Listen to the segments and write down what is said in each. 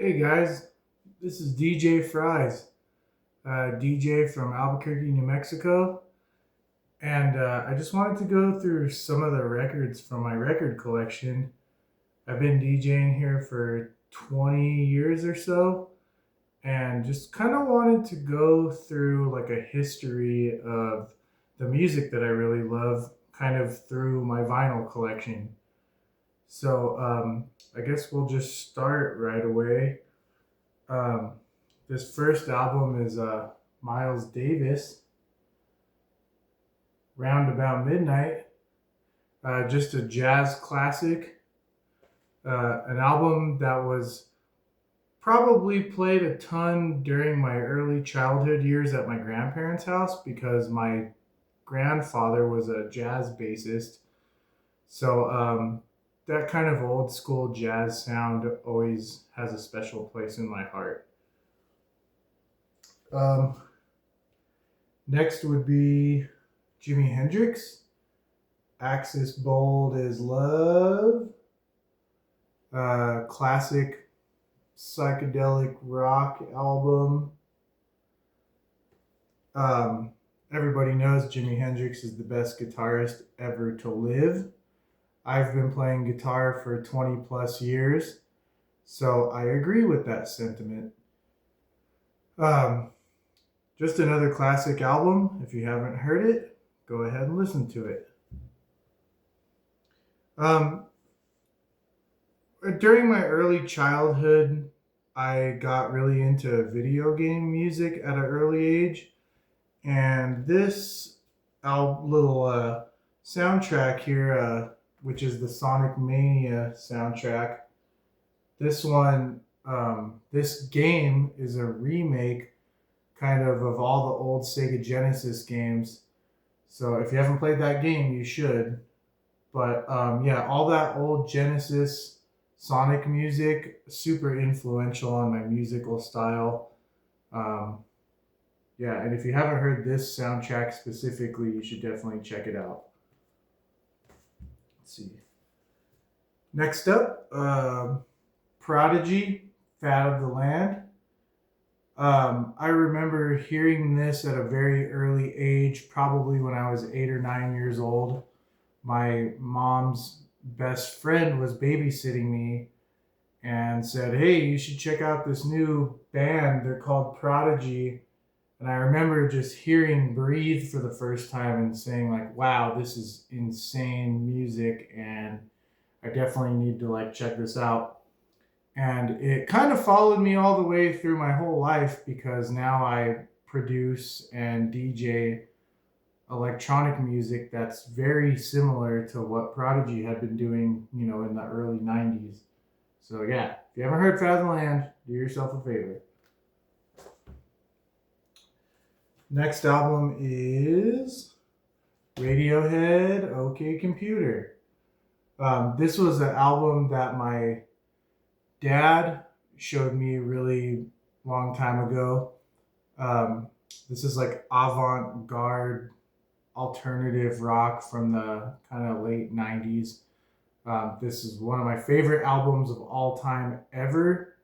Hey guys, this is DJ Fries, DJ from Albuquerque, New Mexico, and I just wanted to go through some of the records from my record collection. I've been DJing here for 20 years or so, and just kind of wanted to go through like a history of the music that I really love, kind of through my vinyl collection. So I guess we'll just start right away. Um, this first album is Miles Davis, Round About Midnight, just a jazz classic, an album that was probably played a ton during my early childhood years at my grandparents' house because my grandfather was a jazz bassist. So that kind of old school jazz sound always has a special place in my heart. Um, Next would be Jimi Hendrix, Axis Bold as Love, classic psychedelic rock album. Um, Everybody knows Jimi Hendrix is the best guitarist ever to live. I've been playing guitar for 20 plus years, so I agree with that sentiment. Um, just another classic album. If you haven't heard it, go ahead and listen to it. Um, During my early childhood, I got really into video game music at an early age, and this little soundtrack here, which is the Sonic Mania soundtrack, this game is a remake kind of all the old Sega Genesis games. So if you haven't played that game, you should. But yeah, all that old Genesis Sonic music, super influential on my musical style. Um, yeah, and if you haven't heard this soundtrack specifically, you should definitely check it out. Let's see. Next up, Prodigy, Fat of the Land. I remember hearing this at a very early age, probably when I was 8 or 9 years old. My mom's best friend was babysitting me and said, "Hey, you should check out this new band. They're called Prodigy." And I remember just hearing Breathe for the first time and saying, like, wow, this is insane music, and I definitely need to like check this out. And it kind of followed me all the way through my whole life because now I produce and DJ electronic music that's very similar to what Prodigy had been doing, in the early 90s. So yeah, if you haven't heard Fat of the Land, do yourself a favor. Next album is Radiohead, OK Computer. This was an album that my dad showed me a really long time ago. This is like avant-garde alternative rock from the kind of late 90s. This is one of my favorite albums of all time ever.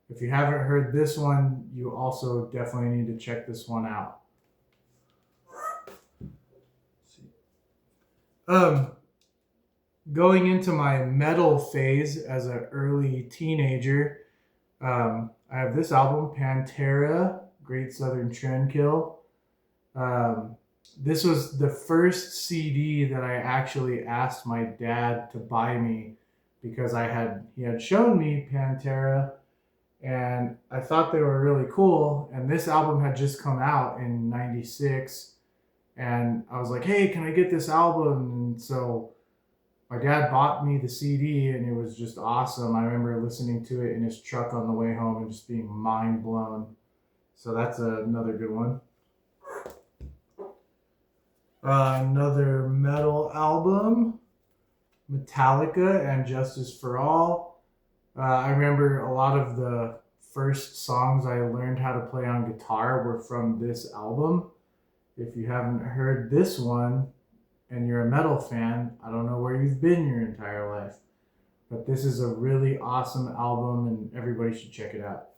If you haven't heard this one, you also definitely need to check this one out. Um, Going into my metal phase as an early teenager, I have this album, Pantera, Great Southern Trendkill. Um, this was the first CD that I actually asked my dad to buy me because he had shown me Pantera and I thought they were really cool. And this album had just come out in '96, and I was like, "Hey, can I get this album?" And so my dad bought me the CD, and it was just awesome. I remember listening to it in his truck on the way home and just being mind blown. So that's another good one. Another metal album, Metallica and Justice for All. I remember a lot of the first songs I learned how to play on guitar were from this album. If you haven't heard this one and you're a metal fan, I don't know where you've been your entire life. But this is a really awesome album, and everybody should check it out.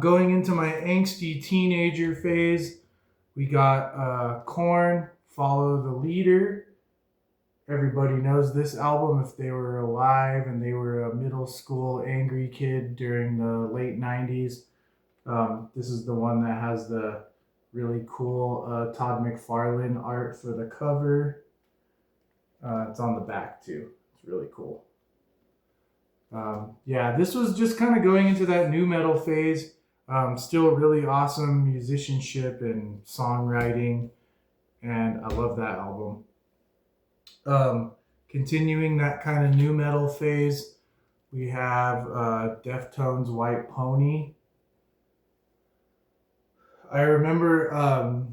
Going into my angsty teenager phase, we got Korn, Follow the Leader. Everybody knows this album if they were alive and they were a middle school angry kid during the late 90s. This is the one that has the really cool Todd McFarlane art for the cover. It's on the back too. It's really cool. Yeah, this was just kind of going into that new metal phase. Still really awesome musicianship and songwriting, and I love that album. Continuing that kind of new metal phase, we have Deftones' White Pony. I remember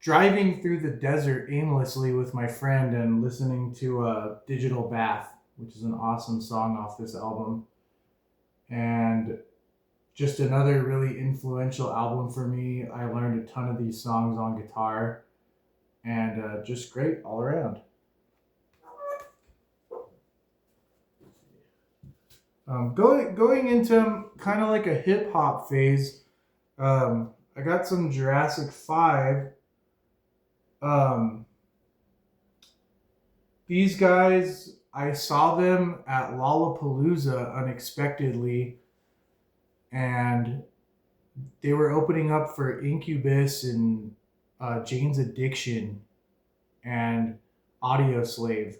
driving through the desert aimlessly with my friend and listening to Digital Bath, which is an awesome song off this album. And just another really influential album for me. I learned a ton of these songs on guitar, and just great all around. Going into kind of like a hip hop phase, I got some Jurassic 5. These guys, I saw them at Lollapalooza unexpectedly, and they were opening up for Incubus and Jane's Addiction and Audio Slave.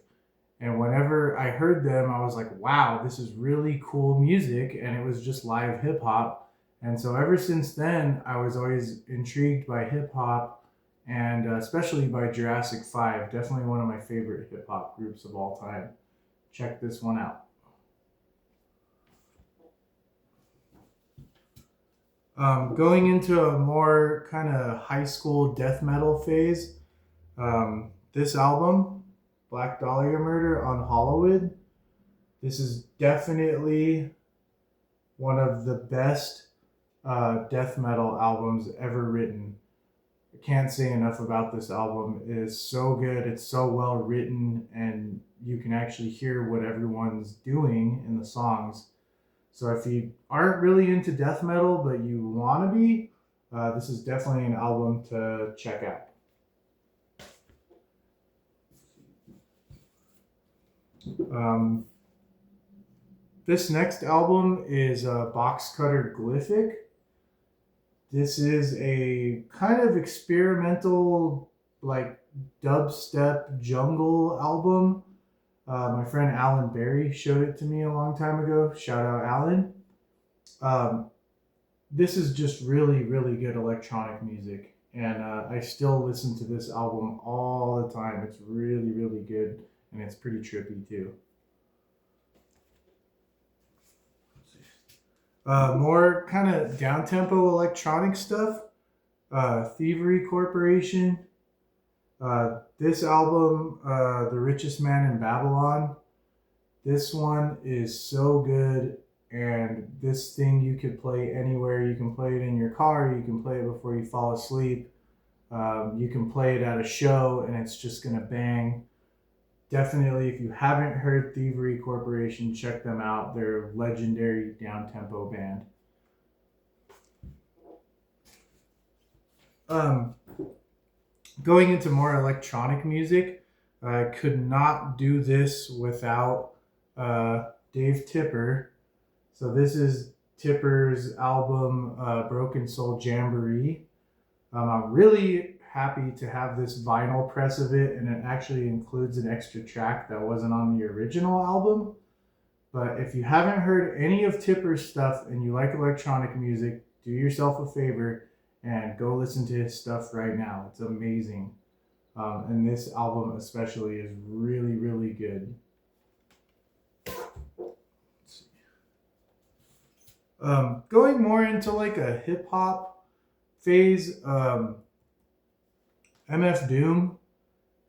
And whenever I heard them, I was like, wow, this is really cool music. And it was just live hip hop. And so ever since then, I was always intrigued by hip hop, and especially by Jurassic 5. Definitely one of my favorite hip hop groups of all time. Check this one out. Going into a more kind of high school death metal phase, this album, Black Dahlia Murder, Unhallowed, this is definitely one of the best death metal albums ever written. I can't say enough about this album. It is so good. It's so well written, and you can actually hear what everyone's doing in the songs. So if you aren't really into death metal, but you want to be, this is definitely an album to check out. This next album is Boxcutter Glyphic. This is a kind of experimental, like dubstep jungle album. My friend Alan Berry showed it to me a long time ago. Shout out Alan. This is just really, really good electronic music, and I still listen to this album all the time. It's really, really good, and it's pretty trippy too. More kind of down-tempo electronic stuff. Thievery Corporation. This album, The Richest Man in Babylon. This one is so good, and this thing you could play anywhere. You can play it in your car. You can play it before you fall asleep. You can play it at a show, and it's just gonna bang. Definitely, if you haven't heard Thievery Corporation, check them out. They're a legendary down-tempo band. Going into more electronic music, I could not do this without Dave Tipper. So this is Tipper's album, Broken Soul Jamboree. I'm really happy to have this vinyl press of it, and it actually includes an extra track that wasn't on the original album. But if you haven't heard any of Tipper's stuff and you like electronic music, do yourself a favor and go listen to his stuff right now. It's amazing. And this album especially is really, really good. Going more into like a hip hop phase, MF Doom.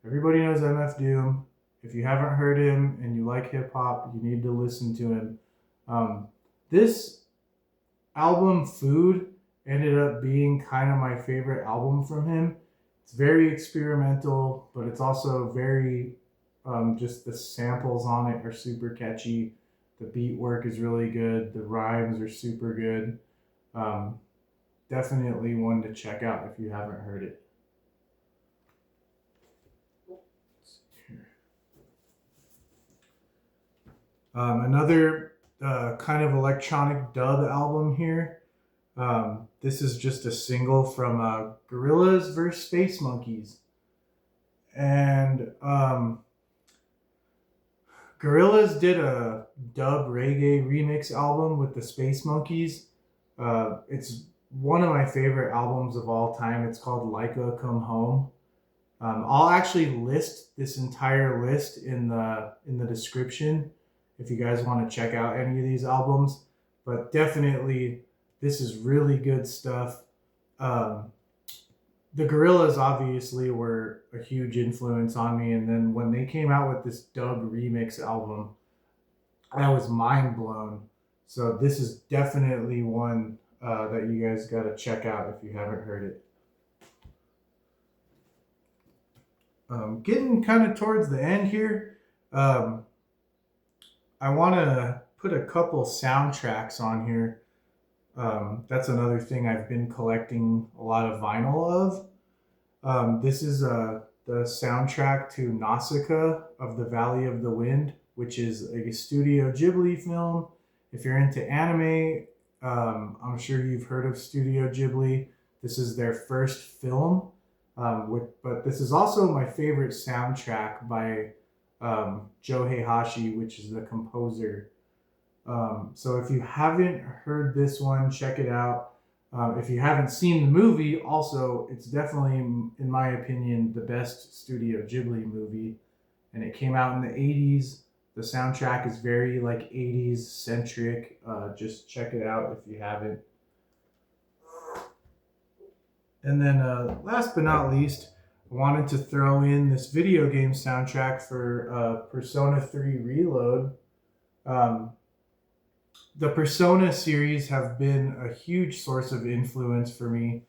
Everybody knows MF Doom. If you haven't heard him and you like hip hop, you need to listen to him. This album, Food, ended up being kind of my favorite album from him. It's very experimental, but it's also very Just the samples on it are super catchy. The beat work is really good. The rhymes are super good. Definitely one to check out if you haven't heard it. Another kind of electronic dub album here. This is just a single from Gorillaz vs. Spacemonkeyz. And Gorillaz did a dub reggae remix album with the Spacemonkeyz. It's one of my favorite albums of all time. It's called Laika Come Home. I'll actually list this entire list in the description if you guys want to check out any of these albums. But definitely, this is really good stuff. The Gorillaz obviously were a huge influence on me, and then when they came out with this dub remix album, I was mind blown. So this is definitely one that you guys got to check out if you haven't heard it. Getting kind of towards the end here, I want to put a couple soundtracks on here. That's another thing I've been collecting a lot of vinyl of. This is the soundtrack to Nausicaa of the Valley of the Wind, which is a Studio Ghibli film. If you're into anime, I'm sure you've heard of Studio Ghibli. This is their first film, but this is also my favorite soundtrack by Joe Heihachi, which is the composer. So if you haven't heard this one, check it out. If you haven't seen the movie, also, it's definitely, in my opinion, the best Studio Ghibli movie. And it came out in the 80s. The soundtrack is very like 80s centric. Just check it out if you haven't. And then last but not least, I wanted to throw in this video game soundtrack for Persona 3 Reload. The Persona series have been a huge source of influence for me.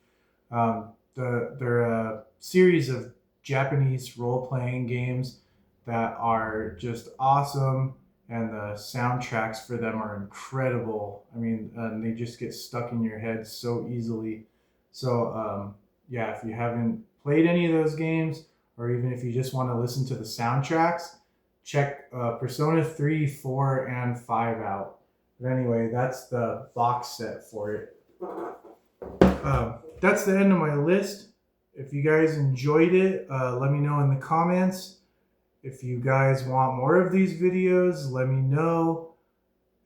They're a series of Japanese role-playing games that are just awesome, and the soundtracks for them are incredible. I mean, they just get stuck in your head so easily. So, yeah, if you haven't played any of those games, or even if you just want to listen to the soundtracks, check Persona 3, 4, and 5 out. But anyway, that's the box set for it. That's the end of my list. If you guys enjoyed it, let me know in the comments. If you guys want more of these videos, let me know.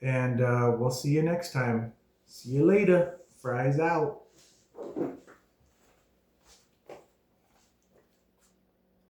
And we'll see you next time. See you later. Fries out.